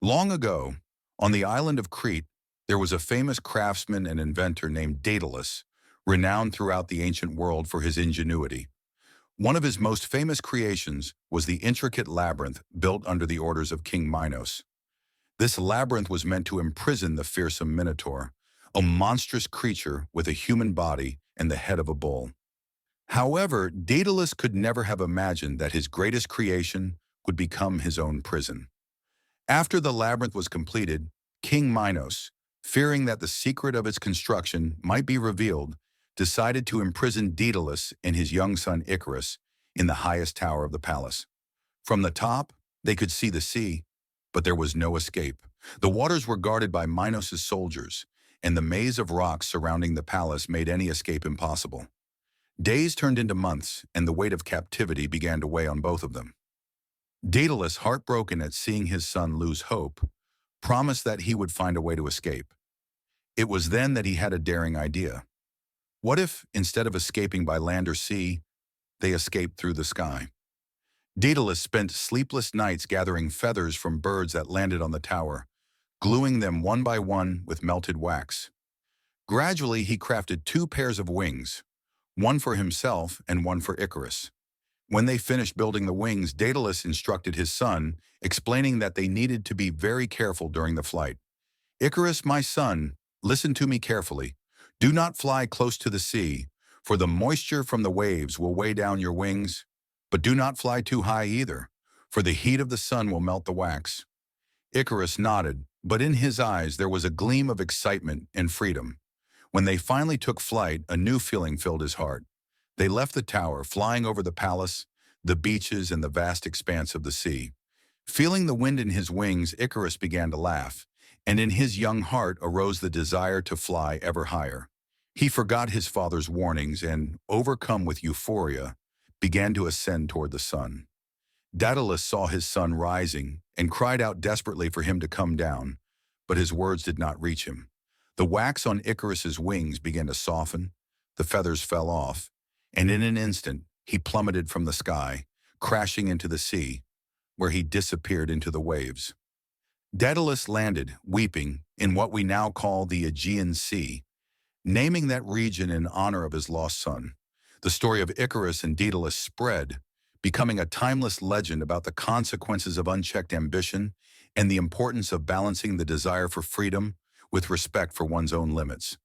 Long ago, on the island of Crete, there was a famous craftsman and inventor named Daedalus, renowned throughout the ancient world for his ingenuity. One of his most famous creations was the intricate labyrinth built under the orders of King Minos. This labyrinth was meant to imprison the fearsome Minotaur, a monstrous creature with a human body and the head of a bull. However, Daedalus could never have imagined that his greatest creation would become his own prison. After the labyrinth was completed, King Minos, fearing that the secret of its construction might be revealed, decided to imprison Daedalus and his young son Icarus in the highest tower of the palace. From the top, they could see the sea, but there was no escape. The waters were guarded by Minos' soldiers, and the maze of rocks surrounding the palace made any escape impossible. Days turned into months, and the weight of captivity began to weigh on both of them. Daedalus, heartbroken at seeing his son lose hope, promised that he would find a way to escape. It was then that he had a daring idea. What if, instead of escaping by land or sea, they escaped through the sky? Daedalus spent sleepless nights gathering feathers from birds that landed on the tower, gluing them one by one with melted wax. Gradually, he crafted two pairs of wings, one for himself and one for Icarus. When they finished building the wings, Daedalus instructed his son, explaining that they needed to be very careful during the flight. "Icarus, my son, listen to me carefully. Do not fly close to the sea, for the moisture from the waves will weigh down your wings. But do not fly too high either, for the heat of the sun will melt the wax." Icarus nodded, but in his eyes there was a gleam of excitement and freedom. When they finally took flight, a new feeling filled his heart. They left the tower, flying over the palace, the beaches, and the vast expanse of the sea. Feeling the wind in his wings, Icarus began to laugh, and in his young heart arose the desire to fly ever higher. He forgot his father's warnings and, overcome with euphoria, began to ascend toward the sun. Daedalus saw his son rising and cried out desperately for him to come down, but his words did not reach him. The wax on Icarus's wings began to soften, the feathers fell off, and in an instant he plummeted from the sky, crashing into the sea, where he disappeared into the waves. Daedalus landed, weeping, in what we now call the Aegean Sea, naming that region in honor of his lost son. The story of Icarus and Daedalus spread, becoming a timeless legend about the consequences of unchecked ambition and the importance of balancing the desire for freedom with respect for one's own limits.